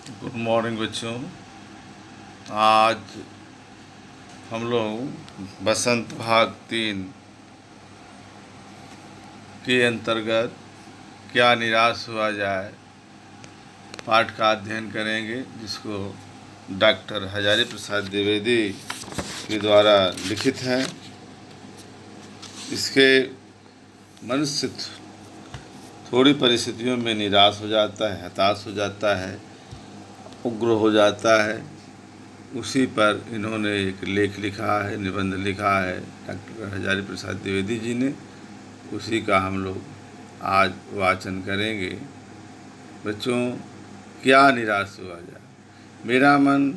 Good morning बच्चों। आज हम लोग बसंत भाग 3 के अंतर्गत क्या निराश हुआ जाए पाठ का अध्ययन करेंगे, जिसको डॉक्टर हजारी प्रसाद द्विवेदी के द्वारा लिखित है। इसके मनुष्य थोड़ी परिस्थितियों में निराश हो जाता है, हताश हो जाता है, उग्र हो जाता है। उसी पर इन्होंने एक लेख लिखा है, निबंध लिखा है डॉक्टर हजारी प्रसाद द्विवेदी जी ने। उसी का हम लोग आज वाचन करेंगे। बच्चों, क्या निराश हुआ जाए। मेरा मन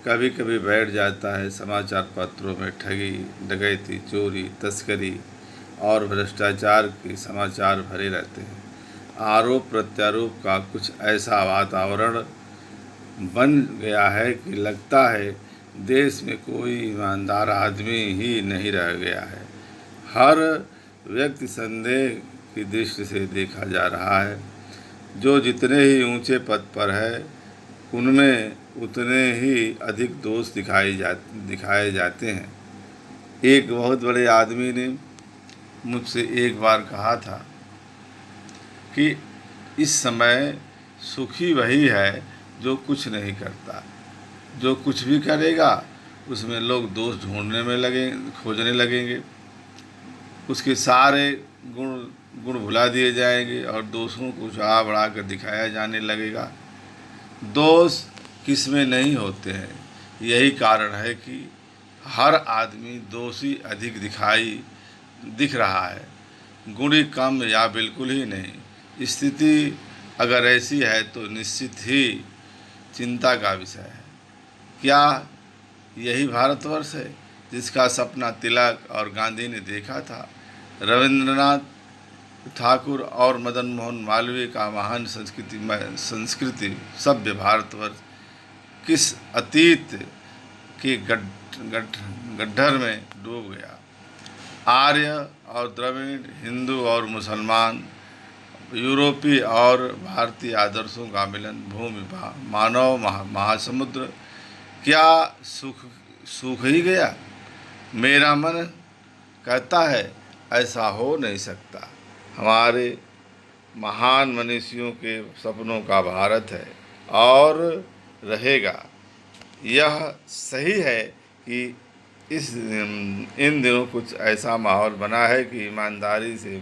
कभी कभी बैठ जाता है समाचार पत्रों में ठगी, डकैती, चोरी, तस्करी और भ्रष्टाचार के समाचार भरे रहते हैं। आरोप प्रत्यारोप का कुछ ऐसा वातावरण बन गया है कि लगता है देश में कोई ईमानदार आदमी ही नहीं रह गया है। हर व्यक्ति संदेह की दृष्टि से देखा जा रहा है। जो जितने ही ऊंचे पद पर है, उनमें उतने ही अधिक दोष दिखाए जाते हैं। एक बहुत बड़े आदमी ने मुझसे एक बार कहा था कि इस समय सुखी वही है जो कुछ नहीं करता। जो कुछ भी करेगा उसमें लोग दोष खोजने लगेंगे। उसके सारे गुण गुण भुला दिए जाएंगे और दोषों को बढ़ा बढ़ा कर दिखाया जाने लगेगा। दोष किसमें नहीं होते हैं। यही कारण है कि हर आदमी दोषी अधिक दिख रहा है, गुणी कम या बिल्कुल ही नहीं। स्थिति अगर ऐसी है तो निश्चित ही चिंता का विषय है। क्या यही भारतवर्ष है जिसका सपना तिलक और गांधी ने देखा था? रविंद्रनाथ ठाकुर और मदन मोहन मालवीय का महान संस्कृति सभ्य भारतवर्ष किस अतीत के गड्ढर में डूब गया। आर्य और द्रविड़, हिंदू और मुसलमान, यूरोपीय और भारतीय आदर्शों का मिलन भूमि, मानव महासमुद्र, क्या सूख ही गया? मेरा मन कहता है ऐसा हो नहीं सकता। हमारे महान मनीषियों के सपनों का भारत है और रहेगा। यह सही है कि इन दिनों कुछ ऐसा माहौल बना है कि ईमानदारी से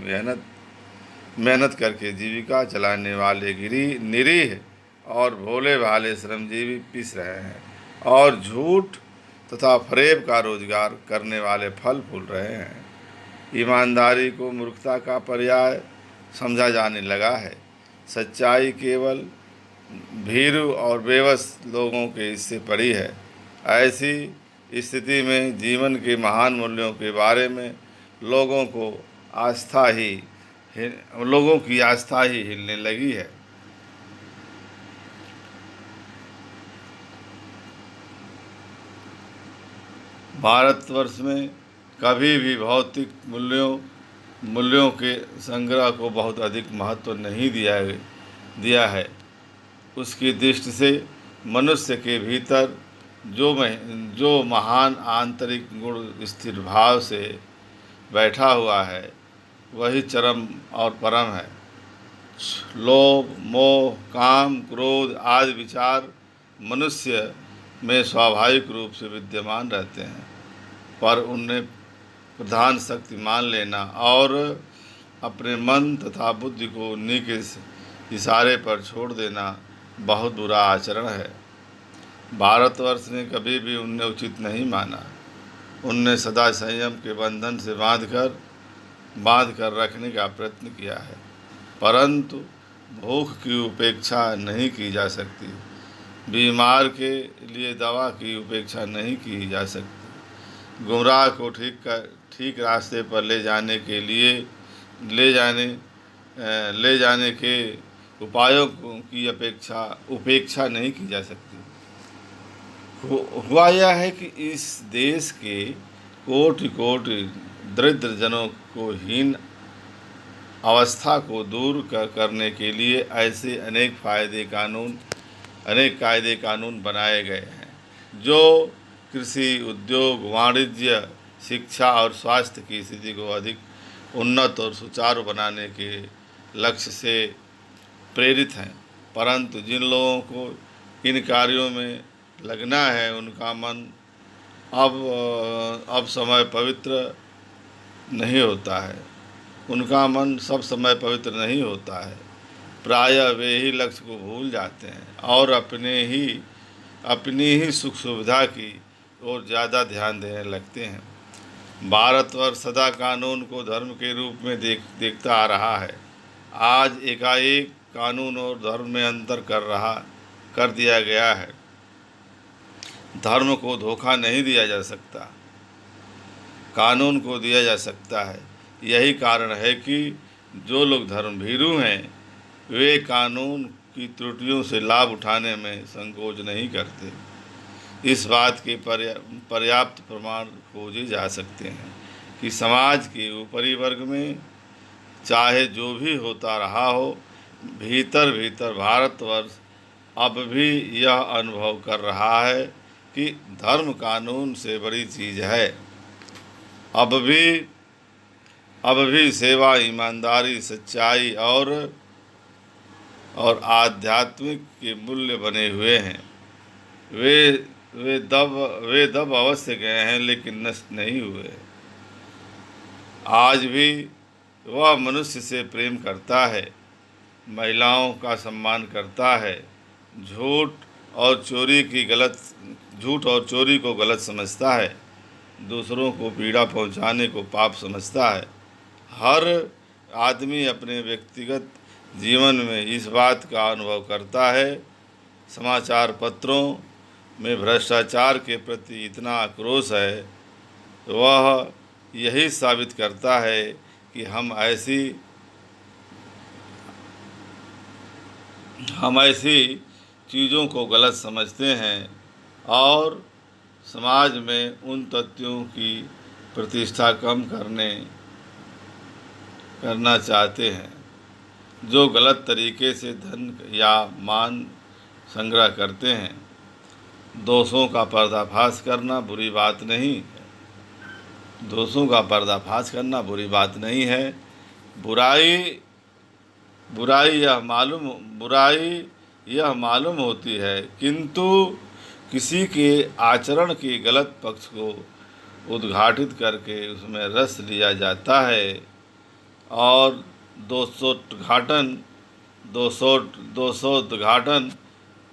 मेहनत करके जीविका चलाने वाले निरीह और भोले भाले श्रमजीवी पिस रहे हैं और झूठ तथा फरेब का रोजगार करने वाले फल फूल रहे हैं। ईमानदारी को मूर्खता का पर्याय समझा जाने लगा है। सच्चाई केवल भीरू और बेबस लोगों के हिस्से पड़ी है। ऐसी स्थिति में जीवन के महान मूल्यों के बारे में लोगों की आस्था ही हिलने लगी है। भारतवर्ष में कभी भी भौतिक मूल्यों के संग्रह को बहुत अधिक महत्व नहीं दिया है। उसकी दृष्टि से मनुष्य के भीतर जो महान आंतरिक गुण स्थिर भाव से बैठा हुआ है, वही चरम और परम है। लोभ, मोह, काम, क्रोध आदि विचार मनुष्य में स्वाभाविक रूप से विद्यमान रहते हैं, पर उन्हें प्रधान शक्ति मान लेना और अपने मन तथा बुद्धि को उन्हीं के इशारे पर छोड़ देना बहुत बुरा आचरण है। भारतवर्ष ने कभी भी उन्हें उचित नहीं माना। उनने सदा संयम के बंधन से बांध कर रखने का प्रयत्न किया है, परंतु भूख की उपेक्षा नहीं की जा सकती। बीमार के लिए दवा की उपेक्षा नहीं की जा सकती। गुमराह को ठीक रास्ते पर ले जाने के उपायों की उपेक्षा नहीं की जा सकती। हुआ यह है कि इस देश के कोटि कोटि दरिद्र जनों को हीन अवस्था को दूर करने के लिए ऐसे अनेक फायदे कानून अनेक कायदे कानून बनाए गए हैं जो कृषि, उद्योग, वाणिज्य, शिक्षा और स्वास्थ्य की स्थिति को अधिक उन्नत और सुचारू बनाने के लक्ष्य से प्रेरित हैं। परंतु जिन लोगों को इन कार्यों में लगना है उनका मन अब समय पवित्र नहीं होता है। उनका मन सब समय पवित्र नहीं होता है। प्रायः वे ही लक्ष्य को भूल जाते हैं और अपनी ही सुख सुविधा की ओर ज़्यादा ध्यान देने लगते हैं। भारतवर्ष सदा कानून को धर्म के रूप में देखता आ रहा है। आज एकाएक कानून और धर्म में अंतर कर दिया गया है। धर्म को धोखा नहीं दिया जा सकता, कानून को दिया जा सकता है। यही कारण है कि जो लोग धर्मभीरू हैं वे कानून की त्रुटियों से लाभ उठाने में संकोच नहीं करते। इस बात के पर्याप्त प्रमाण खोजे जा सकते हैं कि समाज के ऊपरी वर्ग में चाहे जो भी होता रहा हो, भीतर भीतर भारतवर्ष अब भी यह अनुभव कर रहा है कि धर्म कानून से बड़ी चीज़ है। अब भी सेवा, ईमानदारी, सच्चाई और आध्यात्मिक के मूल्य बने हुए हैं। वे दब अवश्य गए हैं लेकिन नष्ट नहीं हुए। आज भी वह मनुष्य से प्रेम करता है, महिलाओं का सम्मान करता है, झूठ और चोरी को गलत समझता है, दूसरों को पीड़ा पहुंचाने को पाप समझता है। हर आदमी अपने व्यक्तिगत जीवन में इस बात का अनुभव करता है। समाचार पत्रों में भ्रष्टाचार के प्रति इतना आक्रोश है, वह यही साबित करता है कि हम ऐसी चीज़ों को गलत समझते हैं और समाज में उन तथ्यों की प्रतिष्ठा कम करना चाहते हैं जो गलत तरीके से धन या मान संग्रह करते हैं। दोषों का पर्दाफाश करना बुरी बात नहीं है। दोषों का पर्दाफाश करना बुरी बात नहीं है। बुराई यह मालूम होती है, किंतु किसी के आचरण के गलत पक्ष को उद्घाटित करके उसमें रस लिया जाता है और दोषोद्घाटन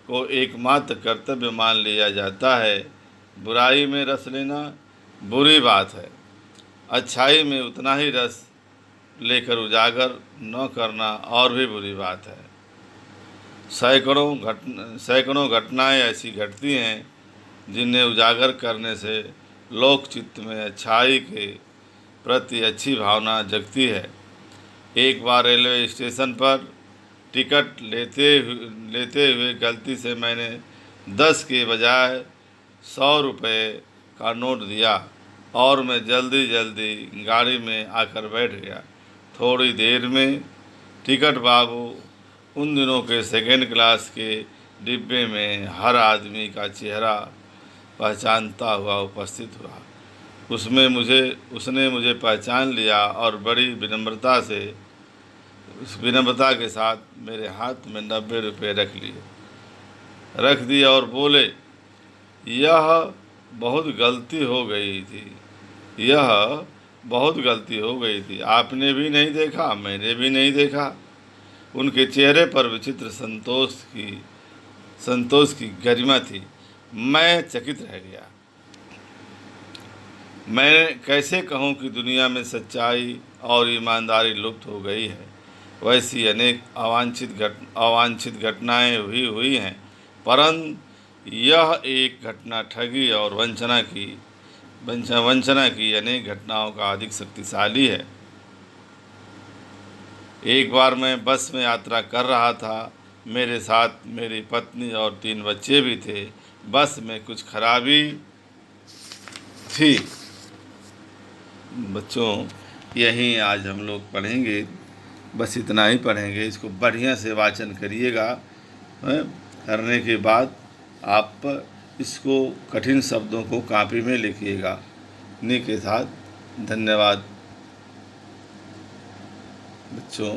को एकमात्र कर्तव्य मान लिया जाता है। बुराई में रस लेना बुरी बात है। अच्छाई में उतना ही रस लेकर उजागर न करना और भी बुरी बात है। सैकड़ों घटनाएं ऐसी घटती हैं जिन्हें उजागर करने से लोक चित्त में अच्छाई के प्रति अच्छी भावना जगती है। एक बार रेलवे स्टेशन पर टिकट लेते हुए गलती से मैंने 10 के बजाय 100 रुपये का नोट दिया और मैं जल्दी गाड़ी में आकर बैठ गया। थोड़ी देर में टिकट बाबू उन दिनों के सेकेंड क्लास के डिब्बे में हर आदमी का चेहरा पहचानता हुआ उपस्थित हुआ। उसने मुझे पहचान लिया और बड़ी विनम्रता के साथ मेरे हाथ में 90 रुपये रख दिए और बोले, यह बहुत गलती हो गई थी। आपने भी नहीं देखा, मैंने भी नहीं देखा। उनके चेहरे पर विचित्र संतोष की गरिमा थी। मैं चकित रह गया। मैं कैसे कहूँ कि दुनिया में सच्चाई और ईमानदारी लुप्त हो गई है। वैसी अनेक अवांछित घटनाएं हुई हैं, परंतु यह एक घटना ठगी और वंचना की अनेक घटनाओं का अधिक शक्तिशाली है। एक बार मैं बस में यात्रा कर रहा था। मेरे साथ मेरी पत्नी और 3 बच्चे भी थे। बस में कुछ खराबी थी। बच्चों, यहीं आज हम लोग पढ़ेंगे, बस इतना ही पढ़ेंगे। इसको बढ़िया से वाचन करिएगा। करने के बाद आप इसको कठिन शब्दों को कॉपी में लिखिएगा। इन्हीं के साथ धन्यवाद बच्चों।